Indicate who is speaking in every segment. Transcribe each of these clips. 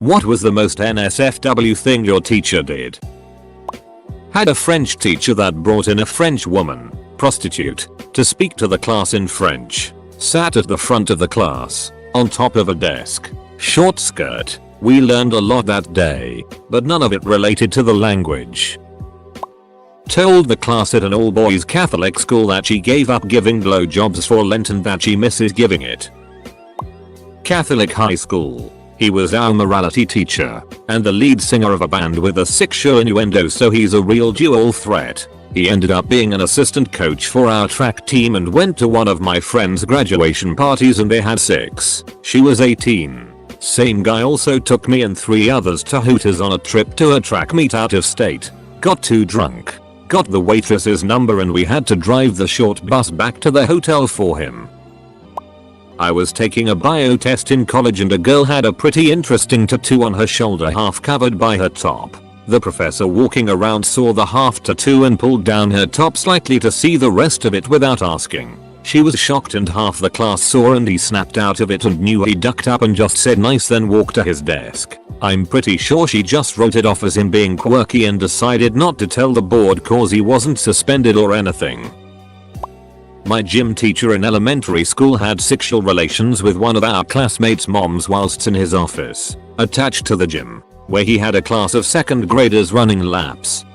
Speaker 1: What was the most NSFW thing your teacher did? Had a French teacher that brought in a French woman, prostitute, to speak to the class in French. Sat at the front of the class, on top of a desk. Short skirt. We learned a lot that day, but none of it related to the language. Told the class at an all-boys Catholic school that she gave up giving blowjobs for Lent and that she misses giving it. Catholic high school. He was our morality teacher, and the lead singer of a band with a sexual innuendo, so he's a real dual threat. He ended up being an assistant coach for our track team and went to one of my friend's graduation parties and they had sex. She was 18. Same guy also took me and 3 others to Hooters on a trip to a track meet out of state. Got too drunk. Got the waitress's number and we had to drive the short bus back to the hotel for him. I was taking a bio test in college and a girl had a pretty interesting tattoo on her shoulder, half covered by her top. The professor walking around saw the half tattoo and pulled down her top slightly to see the rest of it without asking. She was shocked and half the class saw and he snapped out of it and knew. He ducked up and just said nice, then walked to his desk. I'm pretty sure she just wrote it off as him being quirky and decided not to tell the board cause he wasn't suspended or anything. My gym teacher in elementary school had sexual relations with one of our classmates' moms whilst in his office, attached to the gym, where he had a class of 2nd graders running laps.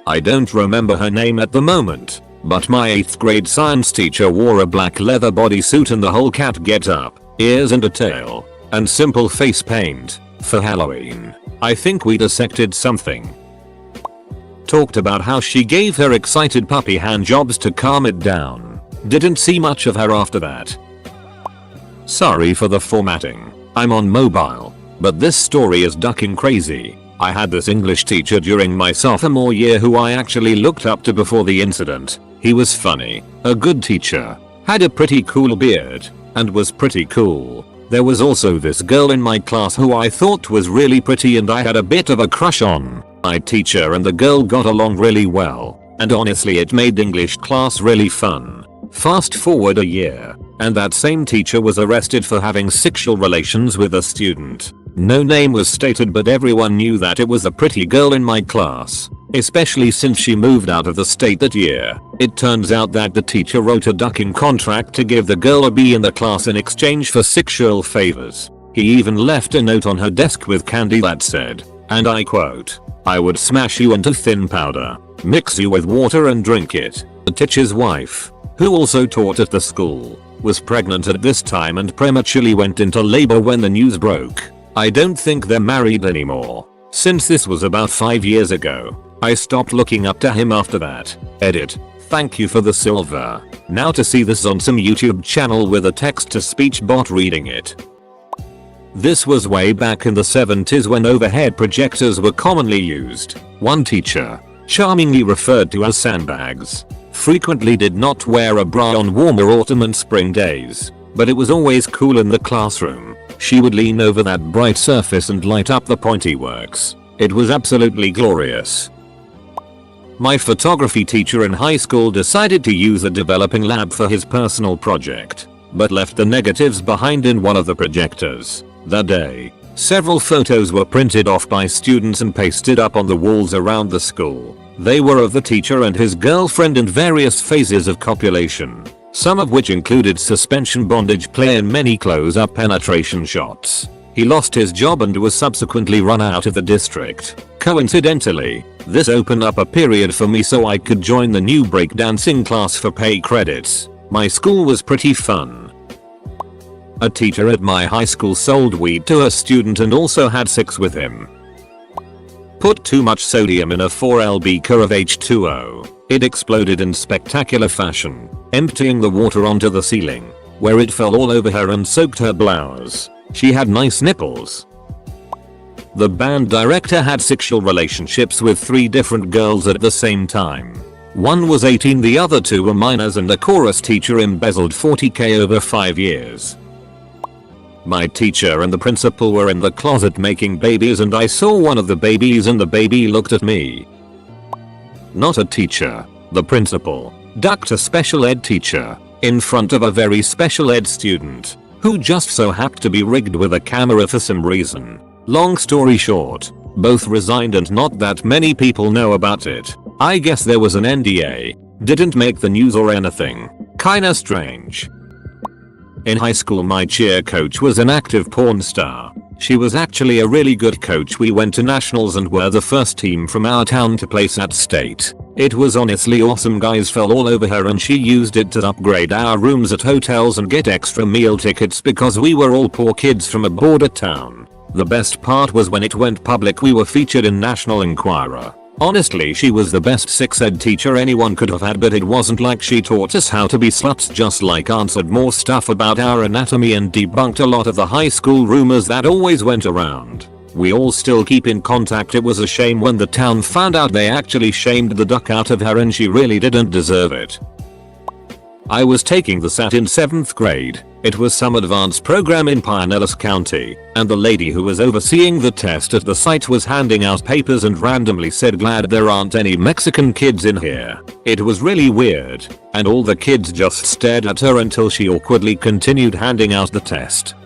Speaker 1: I don't remember her name at the moment, but my 8th grade science teacher wore a black leather bodysuit and the whole cat get-up, ears and a tail, and simple face paint, for Halloween. I think we dissected something. Talked about how she gave her excited puppy handjobs to calm it down. Didn't see much of her after that. Sorry for the formatting. I'm on mobile, but this story is ducking crazy. I had this English teacher during my sophomore year who I actually looked up to before the incident. He was funny, a good teacher, had a pretty cool beard, and was pretty cool. There was also this girl in my class who I thought was really pretty and I had a bit of a crush on. My teacher and the girl got along really well, and honestly it made English class really fun. Fast forward a year, and that same teacher was arrested for having sexual relations with a student. No name was stated, but everyone knew that it was a pretty girl in my class, especially since she moved out of the state that year. It turns out that the teacher wrote a ducking contract to give the girl a B in the class in exchange for sexual favors. He even left a note on her desk with candy that said, and I quote, "I would smash you into thin powder, mix you with water and drink it." The teacher's wife, who also taught at the school, was pregnant at this time and prematurely went into labor when the news broke. I don't think they're married anymore. Since this was about 5 years ago, I stopped looking up to him after that. Edit. Thank you for the silver. Now to see this on some YouTube channel with a text-to-speech bot reading it. This was way back in the 70s when overhead projectors were commonly used. One teacher, charmingly referred to as sandbags, frequently did not wear a bra on warmer autumn and spring days, but it was always cool in the classroom. She would lean over that bright surface and light up the pointy works. It was absolutely glorious. My photography teacher in high school decided to use a developing lab for his personal project, but left the negatives behind in one of the projectors. That day, several photos were printed off by students and pasted up on the walls around the school. They were of the teacher and his girlfriend in various phases of copulation, some of which included suspension bondage play and many close-up penetration shots. He lost his job and was subsequently run out of the district. Coincidentally, this opened up a period for me so I could join the new breakdancing class for pay credits. My school was pretty fun. A teacher at my high school sold weed to a student and also had sex with him. Put too much sodium in a 4L beaker of H2O. It exploded in spectacular fashion, emptying the water onto the ceiling, where it fell all over her and soaked her blouse. She had nice nipples. The band director had sexual relationships with 3 different girls at the same time. One was 18, the other 2 were minors, and the chorus teacher embezzled $40,000 over 5 years. My teacher and the principal were in the closet making babies and I saw one of the babies and the baby looked at me. Not a teacher, the principal, ducked a special ed teacher, in front of a very special ed student. who just so happened to be rigged with a camera for some reason. Long story short, both resigned and not that many people know about it. I guess there was an NDA. Didn't make the news or anything. Kinda strange. In high school my cheer coach was an active porn star. She was actually a really good coach. We went to nationals and were the first team from our town to place at state. It was honestly awesome. Guys fell all over her and she used it to upgrade our rooms at hotels and get extra meal tickets because we were all poor kids from a border town. The best part was when it went public we were featured in National Enquirer. Honestly, she was the best sex ed teacher anyone could have had, but it wasn't like she taught us how to be sluts, just like answered more stuff about our anatomy and debunked a lot of the high school rumors that always went around. We all still keep in contact. It was a shame when the town found out they actually shamed the duck out of her and she really didn't deserve it. I was taking the SAT in 7th grade. It was some advanced program in Pinellas County, and the lady who was overseeing the test at the site was handing out papers and randomly said, "Glad there aren't any Mexican kids in here." It was really weird, and all the kids just stared at her until she awkwardly continued handing out the test.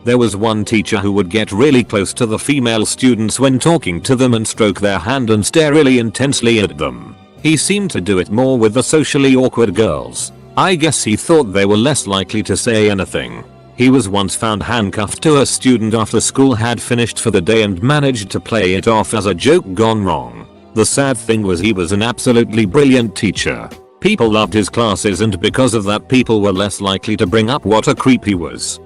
Speaker 1: There was one teacher who would get really close to the female students when talking to them and stroke their hand and stare really intensely at them. He seemed to do it more with the socially awkward girls. I guess he thought they were less likely to say anything. He was once found handcuffed to a student after school had finished for the day and managed to play it off as a joke gone wrong. The sad thing was he was an absolutely brilliant teacher. People loved his classes and because of that people were less likely to bring up what a creep he was.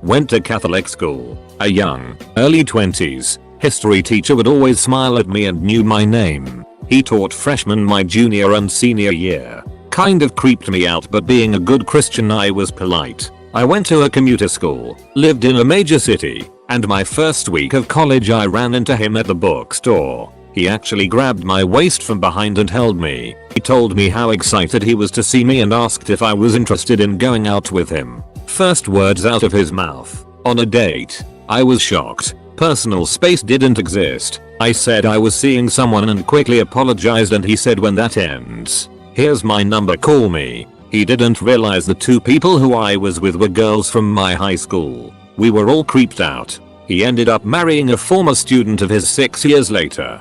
Speaker 1: Went to Catholic school. A young, early 20s, history teacher would always smile at me and knew my name. He taught freshmen my junior and senior year. Kind of creeped me out, but being a good Christian I was polite. I went to a commuter school, lived in a major city, and my first week of college I ran into him at the bookstore. He actually grabbed my waist from behind and held me. He told me how excited he was to see me and asked if I was interested in going out with him. First words out of his mouth: "On a date." I was shocked. Personal space didn't exist. I said I was seeing someone and quickly apologized, and he said, "When that ends, here's my number, call me." He didn't realize the two people who I was with were girls from my high school. We were all creeped out. He ended up marrying a former student of his 6 years later.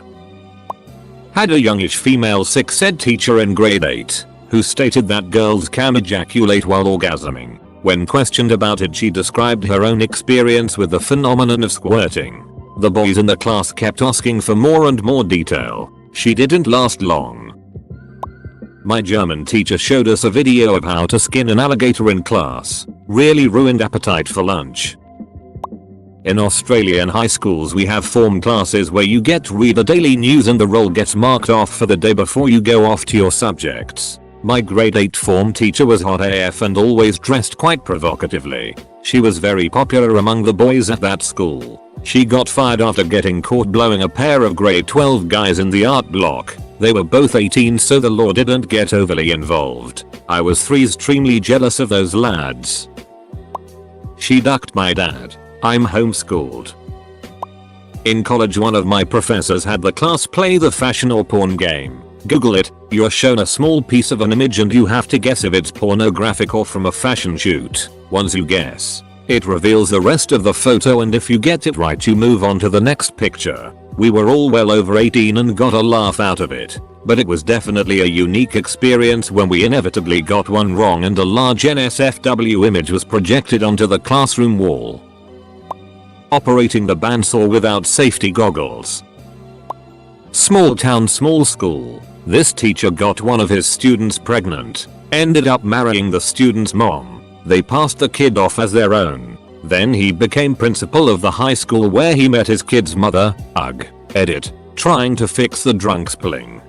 Speaker 1: Had a youngish female sex ed teacher in grade 8 who stated that girls can ejaculate while orgasming. When questioned about it, she described her own experience with the phenomenon of squirting. The boys in the class kept asking for more and more detail. She didn't last long. My German teacher showed us a video of how to skin an alligator in class. Really ruined appetite for lunch. In Australian high schools we have form classes where you get to read the daily news and the roll gets marked off for the day before you go off to your subjects. My grade 8 form teacher was hot AF and always dressed quite provocatively. She was very popular among the boys at that school. She got fired after getting caught blowing a pair of grade 12 guys in the art block. They were both 18, so the law didn't get overly involved. I was extremely jealous of those lads. She ducked my dad. I'm homeschooled. In college one of my professors had the class play the fashion or porn game. Google it. You're shown a small piece of an image and you have to guess if it's pornographic or from a fashion shoot. Once you guess, it reveals the rest of the photo, and if you get it right you move on to the next picture. We were all well over 18 and got a laugh out of it, but it was definitely a unique experience when we inevitably got one wrong and a large NSFW image was projected onto the classroom wall. Operating the bandsaw without safety goggles. Small town, small school. This teacher got one of his students pregnant, ended up marrying the student's mom. They passed the kid off as their own. Then he became principal of the high school where he met his kid's mother. Ugh. Edit. Trying to fix the drunk spilling.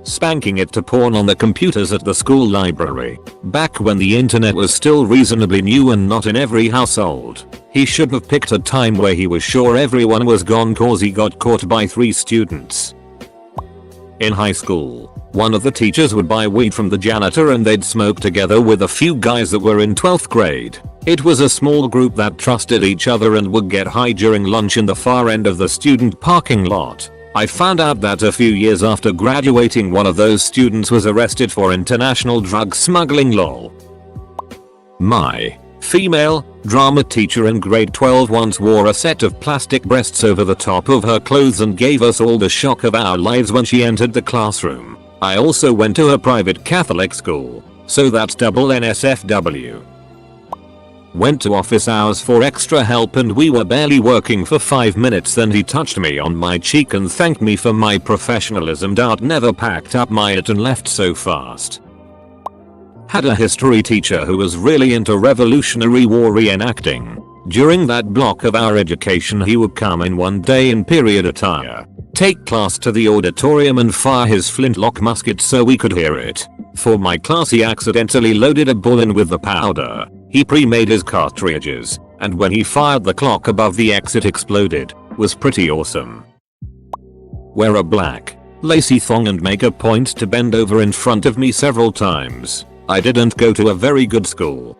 Speaker 1: Spanking it to porn on the computers at the school library. Back when the internet was still reasonably new and not in every household. He should have picked a time where he was sure everyone was gone cause he got caught by 3 students. In high school, one of the teachers would buy weed from the janitor and they'd smoke together with a few guys that were in 12th grade. It was a small group that trusted each other and would get high during lunch in the far end of the student parking lot. I found out that a few years after graduating one of those students was arrested for international drug smuggling. Lol. My female drama teacher in grade 12 once wore a set of plastic breasts over the top of her clothes and gave us all the shock of our lives when she entered the classroom. I also went to a private Catholic school, so that's double NSFW. Went to office hours for extra help and we were barely working for 5 minutes, then he touched me on my cheek and thanked me for my professionalism. Never packed up my it and left so fast. Had a history teacher who was really into Revolutionary War reenacting. During that block of our education he would come in one day in period attire, take class to the auditorium and fire his flintlock musket so we could hear it. For my class he accidentally loaded a bullet with the powder. He pre-made his cartridges, and when he fired the clock above the exit exploded. Was pretty awesome. Wear a black, lacy thong and make a point to bend over in front of me several times. I didn't go to a very good school.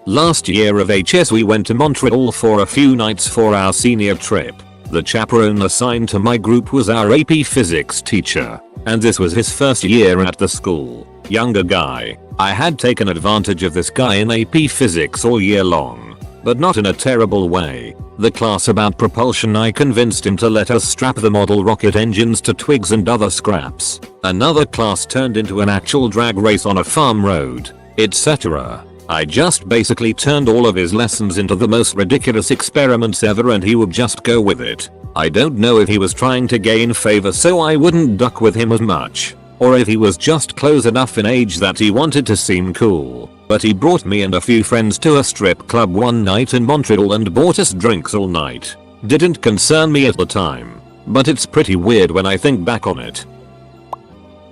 Speaker 1: Last year of HS we went to Montreal for a few nights for our senior trip. The chaperone assigned to my group was our AP Physics teacher, and this was his first year at the school. Younger guy. I had taken advantage of this guy in AP Physics all year long, but not in a terrible way. The class about propulsion, I convinced him to let us strap the model rocket engines to twigs and other scraps. Another class turned into an actual drag race on a farm road, etc. I just basically turned all of his lessons into the most ridiculous experiments ever and he would just go with it. I don't know if he was trying to gain favor so I wouldn't duck with him as much, or if he was just close enough in age that he wanted to seem cool. But he brought me and a few friends to a strip club one night in Montreal and bought us drinks all night. Didn't concern me at the time, but it's pretty weird when I think back on it.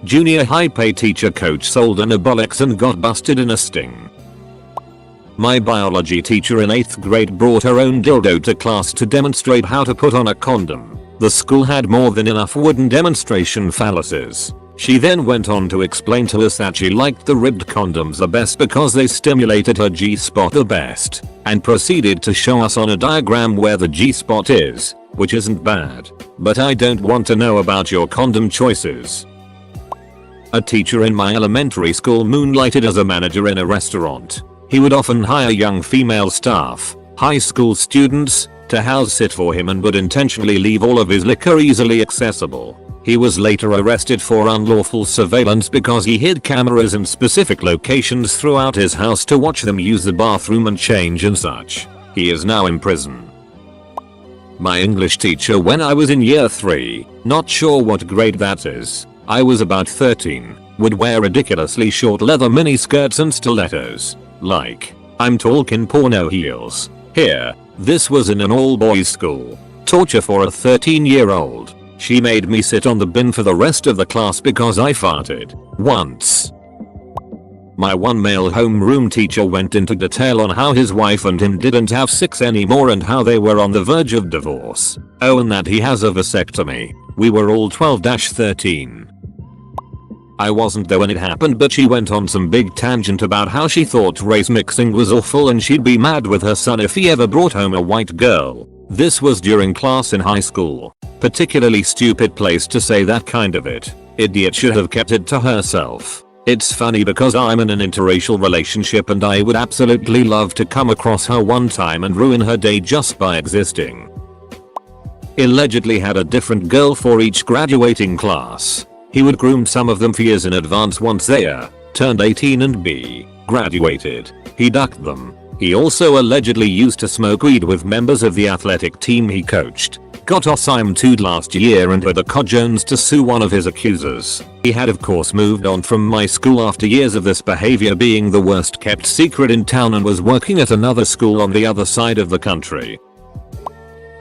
Speaker 1: Junior high pay teacher coach sold anabolics and got busted in a sting. My biology teacher in 8th grade brought her own dildo to class to demonstrate how to put on a condom. The school had more than enough wooden demonstration phalluses. She then went on to explain to us that she liked the ribbed condoms the best because they stimulated her G-spot the best, and proceeded to show us on a diagram where the G-spot is, which isn't bad, but I don't want to know about your condom choices. A teacher in my elementary school moonlighted as a manager in a restaurant. He would often hire young female staff, high school students, to house sit for him and would intentionally leave all of his liquor easily accessible. He was later arrested for unlawful surveillance because he hid cameras in specific locations throughout his house to watch them use the bathroom and change and such. He is now in prison. My English teacher when I was in year 3, not sure what grade that is, I was about 13, would wear ridiculously short leather mini skirts and stilettos. Like, I'm talking porno heels. Here, this was in an all-boys school. Torture for a 13-year-old. She made me sit on the bin for the rest of the class because I farted once. My one male homeroom teacher went into detail on how his wife and him didn't have sex anymore and how they were on the verge of divorce. Oh, and that he has a vasectomy. We were all 12-13. I wasn't there when it happened, but she went on some big tangent about how she thought race mixing was awful and she'd be mad with her son if he ever brought home a white girl. This was during class in high school. Particularly stupid place to say that kind of it. Idiot should have kept it to herself. It's funny because I'm in an interracial relationship and I would absolutely love to come across her one time and ruin her day just by existing. Allegedly had a different girl for each graduating class. He would groom some of them for years in advance. Once they turned 18 and graduated, he ducked them. He also allegedly used to smoke weed with members of the athletic team he coached. Got assigned last year and had the cojones to sue one of his accusers. He had of course moved on from my school after years of this behavior being the worst kept secret in town and was working at another school on the other side of the country.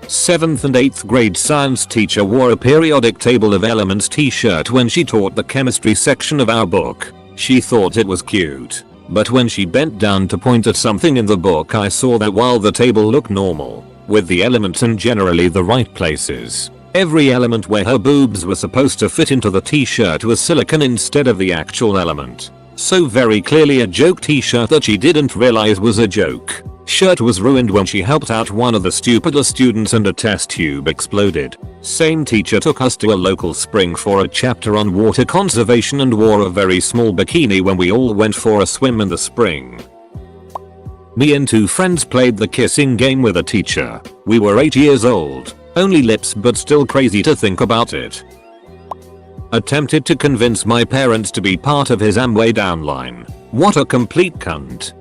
Speaker 1: 7th and 8th grade science teacher wore a periodic table of elements t-shirt when she taught the chemistry section of our book. She thought it was cute, but when she bent down to point at something in the book I saw that while the table looked normal, with the elements in generally the right places, every element where her boobs were supposed to fit into the t-shirt was silicone instead of the actual element. So very clearly a joke t-shirt that she didn't realize was a joke. Shirt was ruined when she helped out one of the stupider students and a test tube exploded. Same teacher took us to a local spring for a chapter on water conservation and wore a very small bikini when we all went for a swim in the spring. Me and 2 friends played the kissing game with a teacher. We were 8 years old. Only lips, but still crazy to think about it. Attempted to convince my parents to be part of his Amway downline. What a complete cunt.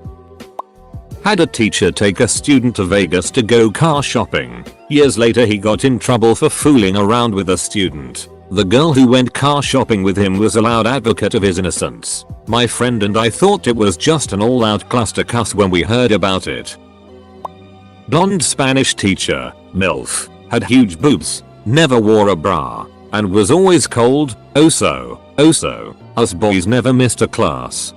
Speaker 1: Had a teacher take a student to Vegas to go car shopping. Years later he got in trouble for fooling around with a student. The girl who went car shopping with him was a loud advocate of his innocence. My friend and I thought it was just an all-out clustercuss when we heard about it. Blonde Spanish teacher, MILF, had huge boobs, never wore a bra, and was always cold. Also, us boys never missed a class.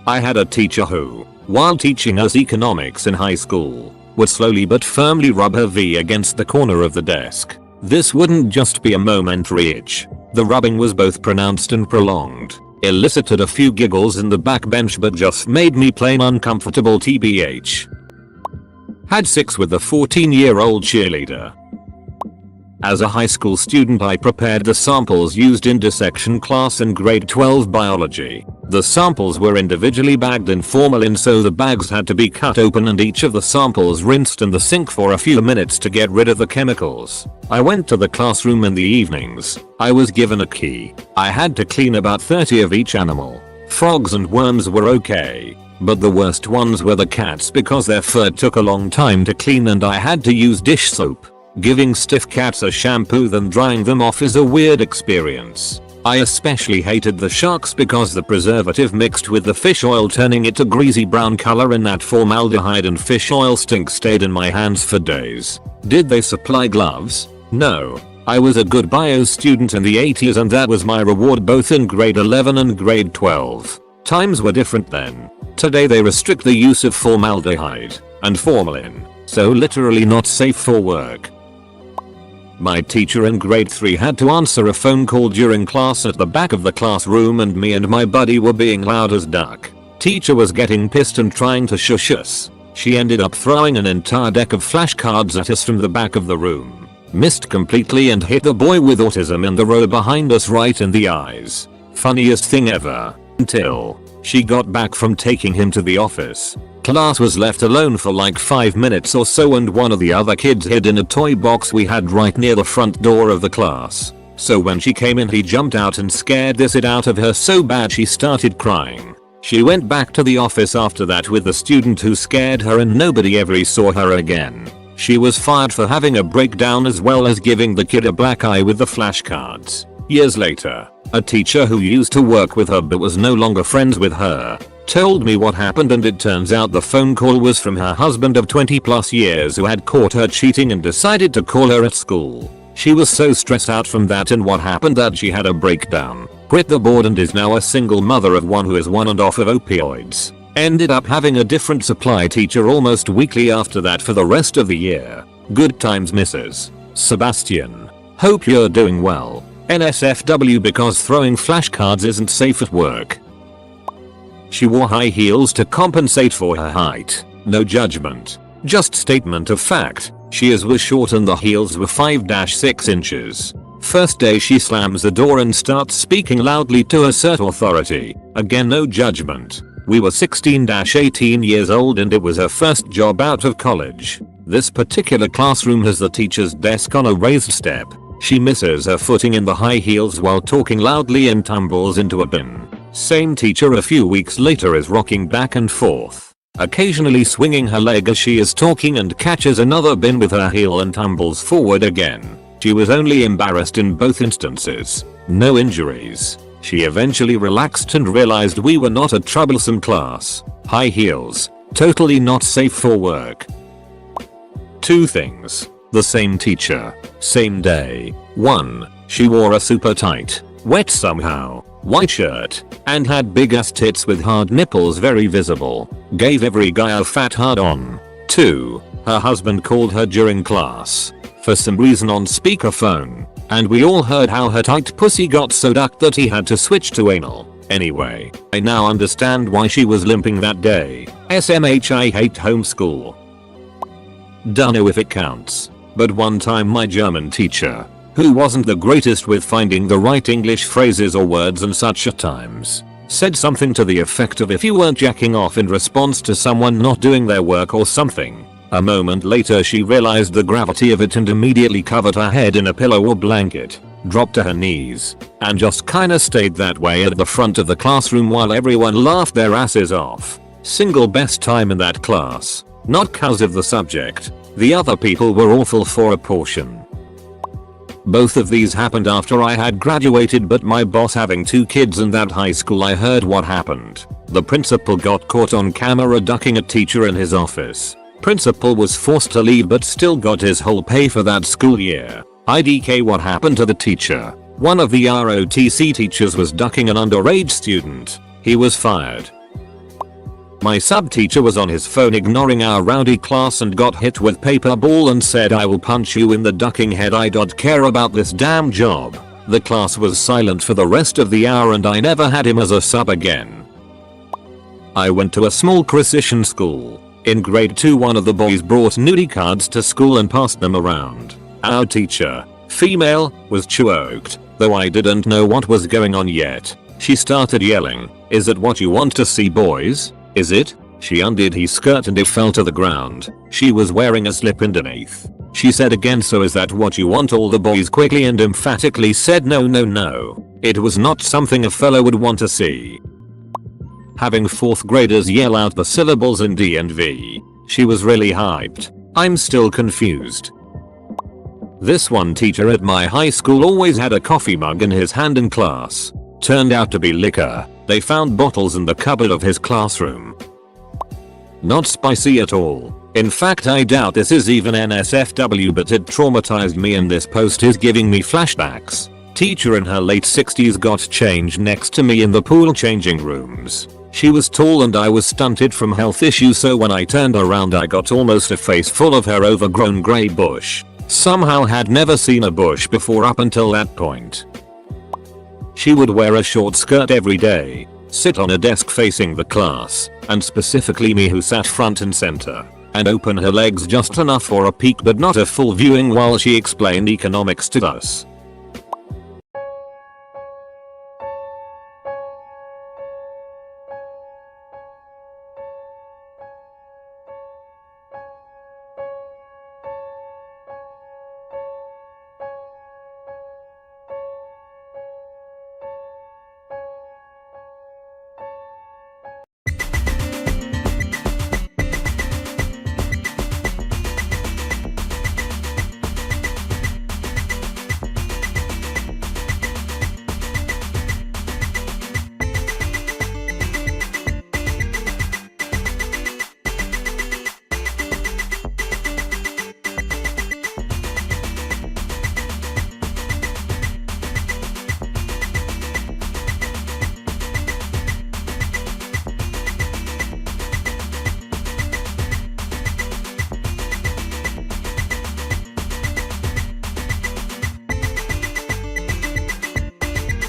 Speaker 1: I had a teacher who, while teaching us economics in high school, would slowly but firmly rub her V against the corner of the desk. This wouldn't just be a momentary itch. The rubbing was both pronounced and prolonged, elicited a few giggles in the backbench, but just made me plain uncomfortable tbh. Had sex with a 14-year-old cheerleader. As a high school student I prepared the samples used in dissection class in grade 12 biology. The samples were individually bagged in formalin, so the bags had to be cut open and each of the samples rinsed in the sink for a few minutes to get rid of the chemicals. I went to the classroom in the evenings. I was given a key. I had to clean about 30 of each animal. Frogs and worms were okay, but the worst ones were the cats because their fur took a long time to clean and I had to use dish soap. Giving stiff cats a shampoo then drying them off is a weird experience. I especially hated the sharks because the preservative mixed with the fish oil, turning it a greasy brown color, and that formaldehyde and fish oil stink stayed in my hands for days. Did they supply gloves? No. I was a good bio student in the 80s and that was my reward both in grade 11 and grade 12. Times were different then. Today they restrict the use of formaldehyde and formalin, so literally not safe for work. My teacher in grade 3 had to answer a phone call during class at the back of the classroom and me and my buddy were being loud as duck. Teacher was getting pissed and trying to shush us. She ended up throwing an entire deck of flashcards at us from the back of the room. Missed completely and hit the boy with autism in the row behind us right in the eyes. Funniest thing ever. Until she got back from taking him to the office. Class was left alone for like 5 minutes or so and one of the other kids hid in a toy box we had right near the front door of the class. So when she came in he jumped out and scared the shit out of her so bad she started crying. She went back to the office after that with the student who scared her and nobody ever saw her again. She was fired for having a breakdown as well as giving the kid a black eye with the flashcards. Years later, a teacher who used to work with her but was no longer friends with her told me what happened, and it turns out the phone call was from her husband of 20+ years who had caught her cheating and decided to call her at school. She was so stressed out from that and what happened that she had a breakdown, quit the board and is now a single mother of one who is on and off of opioids. Ended up having a different supply teacher almost weekly after that for the rest of the year. Good times, Mrs. Sebastian. Hope you're doing well. NSFW because throwing flashcards isn't safe at work. She wore high heels to compensate for her height. No judgment. Just statement of fact. She was short and the heels were 5-6 inches. First day she slams the door and starts speaking loudly to assert authority. Again, no judgment. We were 16-18 years old and it was her first job out of college. This particular classroom has the teacher's desk on a raised step. She misses her footing in the high heels while talking loudly and tumbles into a bin. Same teacher a few weeks later is rocking back and forth, occasionally swinging her leg as she is talking and catches another bin with her heel and tumbles forward again. She was only embarrassed in both instances. No injuries. She eventually relaxed and realized we were not a troublesome class. High heels. Totally not safe for work. 2 things. The same teacher. Same day. 1. She wore a super tight, wet somehow, white shirt, and had big ass tits with hard nipples very visible. Gave every guy a fat hard on. 2. Her husband called her during class, for some reason on speakerphone, and we all heard how her tight pussy got so ducked that he had to switch to anal. Anyway, I now understand why she was limping that day. SMH, I hate homeschool. Dunno if it counts, but one time my German teacher, who wasn't the greatest with finding the right English phrases or words and such at times, said something to the effect of if you weren't jacking off in response to someone not doing their work or something. A moment later she realized the gravity of it and immediately covered her head in a pillow or blanket, dropped to her knees, and just kinda stayed that way at the front of the classroom while everyone laughed their asses off. Single best time in that class. Not cause of the subject. The other people were awful for a portion. Both of these happened after I had graduated, but my boss having 2 kids in that high school, I heard what happened. The principal got caught on camera ducking a teacher in his office. Principal was forced to leave but still got his whole pay for that school year. IDK what happened to the teacher? One of the ROTC teachers was ducking an underage student. He was fired. My sub-teacher was on his phone ignoring our rowdy class and got hit with paper ball and said, "I will punch you in the ducking head, I don't care about this damn job." The class was silent for the rest of the hour and I never had him as a sub again. I went to a small Christian school. In grade 2 one of the boys brought nudie cards to school and passed them around. Our teacher, female, was choked, though I didn't know what was going on yet. She started yelling, "Is it what you want to see, boys? Is it?" She undid his skirt and it fell to the ground. She was wearing a slip underneath. She said again, "So is that what you want?" All the boys quickly and emphatically said no, no, no. It was not something a fellow would want to see. Having 4th graders yell out the syllables in D&V. She was really hyped. I'm still confused. This one teacher at my high school always had a coffee mug in his hand in class. Turned out to be liquor. They found bottles in the cupboard of his classroom. Not spicy at all. In fact, I doubt this is even NSFW, but it traumatized me and this post is giving me flashbacks. Teacher in her late 60s got changed next to me in the pool changing rooms. She was tall and I was stunted from health issues, so when I turned around I got almost a face full of her overgrown grey bush. Somehow had never seen a bush before up until that point. She would wear a short skirt every day, sit on a desk facing the class, and specifically me who sat front and center, and open her legs just enough for a peek but not a full viewing while she explained economics to us.